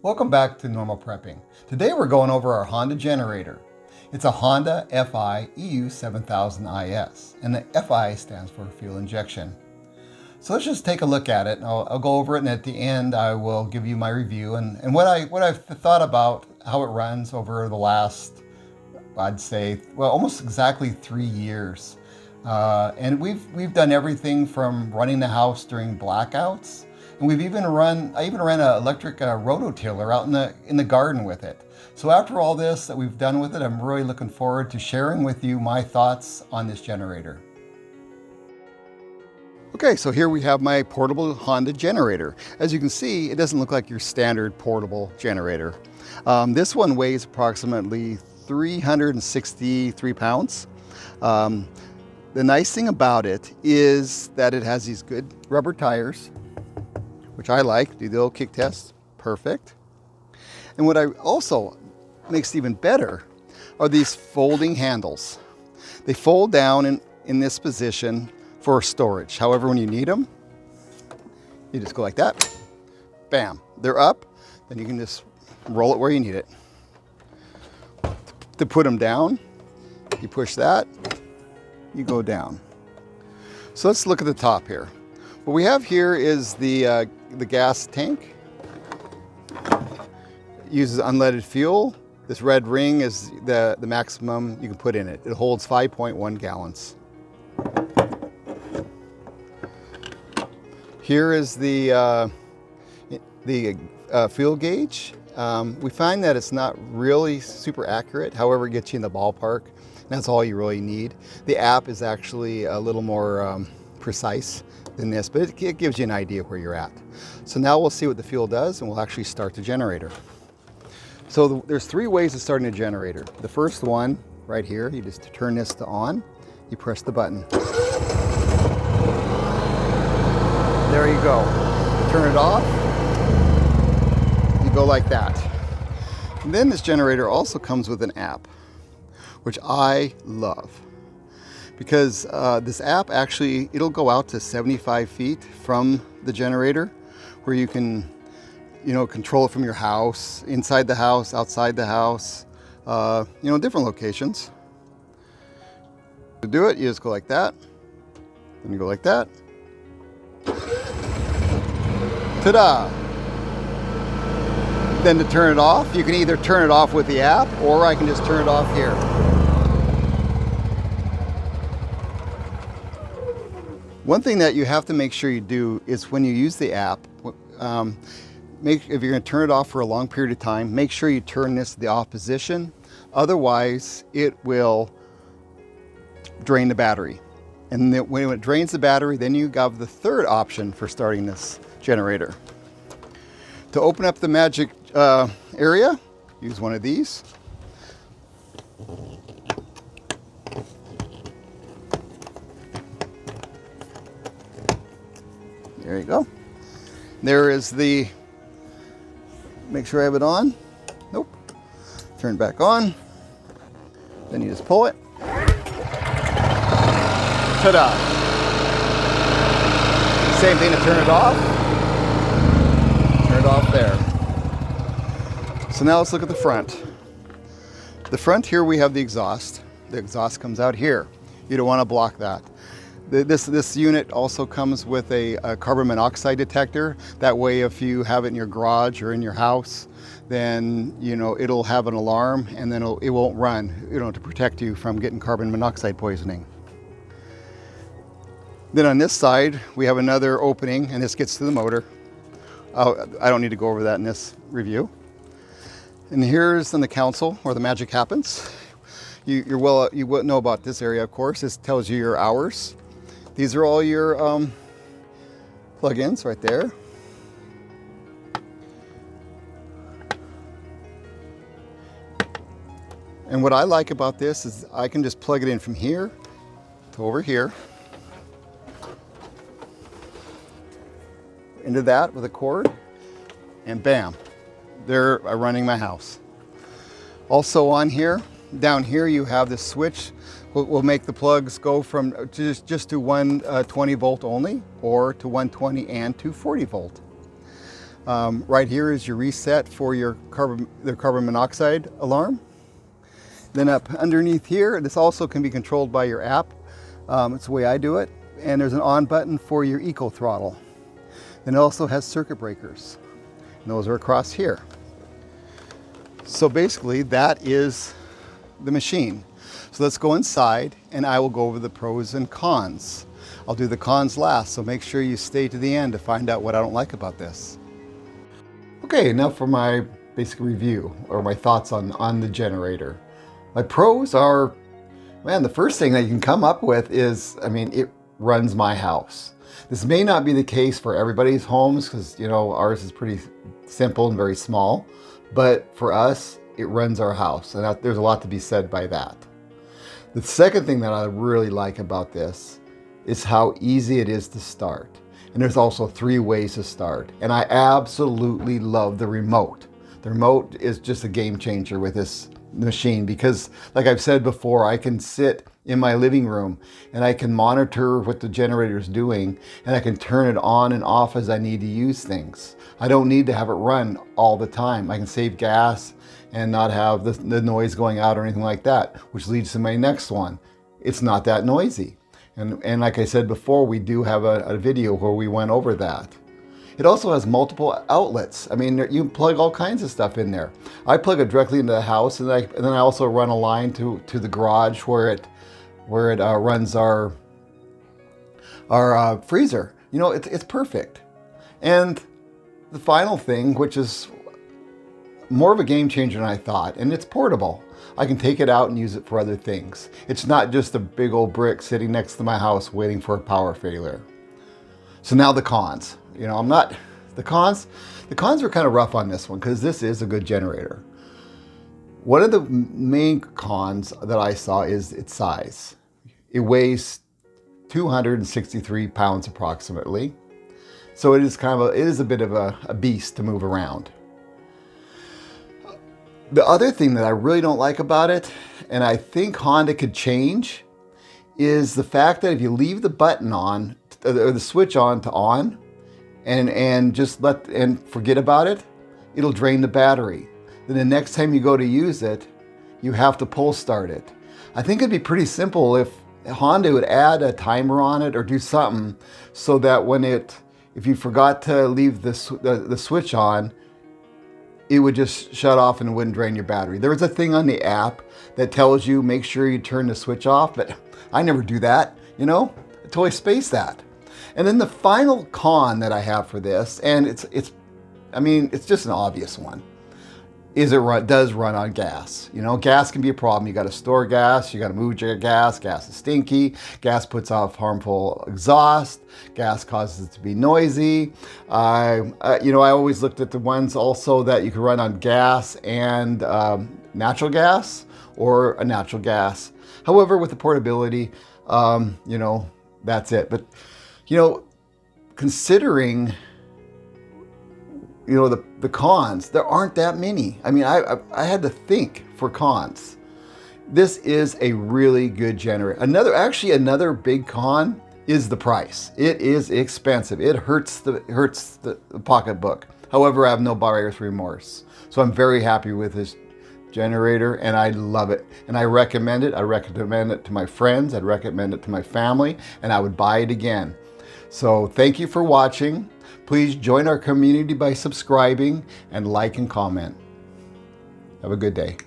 Welcome back to Normal Prepping. Today we're going over our Honda generator. It's a Honda EU7000iS, and the FI stands for fuel injection. So let's just take a look at it, and I'll go over it, and at the end I will give you my review and what I've thought about how it runs over the last, I'd say, well, almost exactly 3 years. And we've done everything from running the house during blackouts, and I even ran an electric rototiller out in the garden with it. So after all this that we've done with it, I'm really looking forward to sharing with you my thoughts on this generator. Okay, so here we have my portable Honda generator. As you can see, it doesn't look like your standard portable generator. This one weighs approximately 363 pounds. The nice thing about it is that it has these good rubber tires, which I like. Do the old kick test, perfect. And what I also makes it even better are these folding handles. They fold down in this position for storage. However, when you need them, you just go like that. Bam, they're up. Then you can just roll it where you need it. To put them down, you push that, you go down. So let's look at the top here. What we have here is the gas tank. It uses unleaded fuel. This red ring is the maximum you can put in it. It holds 5.1 gallons. Here is the fuel gauge. We find that it's not really super accurate. However, it gets you in the ballpark. And that's all you really need. The app is actually a little more precise than this, but it gives you an idea where you're at. So now we'll see what the fuel does, and we'll actually start the generator. So there's 3 ways of starting a generator. The first one, right here, you just turn this to on, you press the button. There you go. Turn it off, you go like that. And then this generator also comes with an app, which I love. Because this app actually, it'll go out to 75 feet from the generator, where you can, control it from your house, inside the house, outside the house, different locations. To do it, you just go like that, then you go like that. Ta-da! Then to turn it off, you can either turn it off with the app, or I can just turn it off here. One thing that you have to make sure you do is when you use the app, if you're going to turn it off for a long period of time, make sure you turn this to the off position. Otherwise, it will drain the battery. And then when it drains the battery, then you have the third option for starting this generator. To open up the magic area, use one of these. There you go. There is make sure I have it on. Nope. Turn it back on. Then you just pull it. Ta-da! Same thing to turn it off. Turn it off there. So now let's look at the front. The front here we have the exhaust. The exhaust comes out here. You don't want to block that. This unit also comes with a carbon monoxide detector. That way, if you have it in your garage or in your house, then it'll have an alarm, and then it won't run, to protect you from getting carbon monoxide poisoning. Then on this side, we have another opening, and this gets to the motor. I don't need to go over that in this review. And here's in the console where the magic happens. You will know about this area, of course. This tells you your hours. These are all your plug-ins right there. And what I like about this is I can just plug it in from here to over here, into that with a cord, and bam, there I'm running my house. Also on here, down here you have this switch. We'll make the plugs go from just to 120 volt only, or to 120 and 240 volt. Right here is your reset for your carbon monoxide alarm. Then up underneath here, this also can be controlled by your app. It's the way I do it. And there's an on button for your eco throttle. Then it also has circuit breakers. And those are across here. So basically that is the machine. So let's go inside and I will go over the pros and cons. I'll do the cons last, so make sure you stay to the end to find out what I don't like about this. Okay, now for my basic review or my thoughts on the generator. My pros are, man, the first thing that you can come up with is, I mean, it runs my house. This may not be the case for everybody's homes because, you know, ours is pretty simple and very small, but for us, it runs our house, and there's a lot to be said by that. The second thing that I really like about this is how easy it is to start. And there's also 3 ways to start. And I absolutely love the remote. The remote is just a game changer with this machine because, like I've said before, I can sit in my living room and I can monitor what the generator is doing and I can turn it on and off as I need to use things. I don't need to have it run all the time. I can save gas and not have the noise going out or anything like that, which leads to my next one. It's not that noisy. And like I said before, we do have a video where we went over that. It also has multiple outlets. I mean, you can plug all kinds of stuff in there. I plug it directly into the house, and then I also run a line to the garage where it runs our freezer. You know, it's perfect. And the final thing, which is more of a game changer than I thought, and it's portable. I can take it out and use it for other things. It's not just a big old brick sitting next to my house waiting for a power failure. So now the cons. You know, the cons were kind of rough on this one because this is a good generator. One of the main cons that I saw is its size. It weighs 263 pounds approximately. So it is a bit of a beast to move around. The other thing that I really don't like about it, and I think Honda could change, is the fact that if you leave the button on, or the switch on to on, and just forget about it, it'll drain the battery. Then the next time you go to use it, you have to pull start it. I think it'd be pretty simple if Honda would add a timer on it or do something so that if you forgot to leave the switch on, it would just shut off and it wouldn't drain your battery. There is a thing on the app that tells you make sure you turn the switch off, but I never do that, you know? I totally space that. And then the final con that I have for this, and it's just an obvious one, is it does run on gas. You know, gas can be a problem. You got to store gas, you got to move your gas. Gas is stinky. Gas puts off harmful exhaust. Gas causes it to be noisy. I always looked at the ones also that you can run on gas and natural gas or a natural gas. However, with the portability, that's it. But, considering the cons, there aren't that many. I mean, I had to think for cons. This is a really good generator. Another big con is the price. It is expensive. It hurts the pocketbook. However, I have no buyer's remorse. So I'm very happy with this generator and I love it. And I recommend it. I recommend it to my friends. I'd recommend it to my family, and I would buy it again. So thank you for watching. Please join our community by subscribing and like and comment. Have a good day.